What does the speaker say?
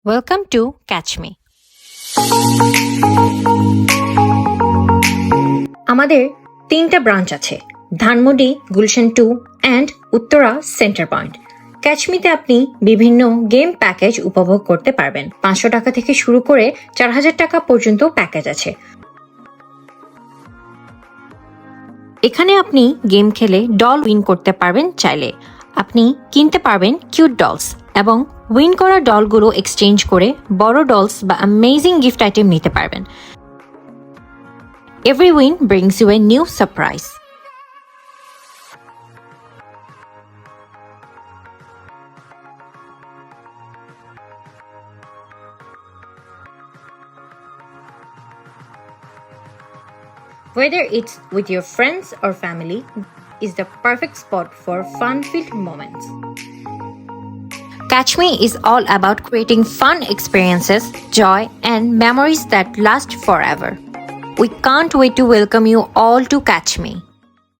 Welcome to Catch Me. আমাদের 3টা branch আছে, Dhanmondi, Gulshan 2 and Uttara centre point. ক্যাচমিতে আপনি বিভিন্ন গেম প্যাকেজ উপভোগ করতে পারবেন। 500 টাকা থেকে শুরু করে 4000 টাকা পর্যন্ত প্যাকেজ আছে। এখানে আপনি গেম খেলে ডল উইন করতে পারবেন। চাইলে আপনি কিনতে পারবেন কিউট ডলস এবং উইন করা ডলগুলো এক্সচেঞ্জ করে বড় ডলস বা অ্যামেজিং গিফট আইটেম নিতে পারবেন। Every win brings you a new surprise. Whether it's with your friends or family, is the perfect spot for fun-filled moments. Catch Me is all about creating fun experiences, joy, and memories that last forever. We can't wait to welcome you all to Catch Me.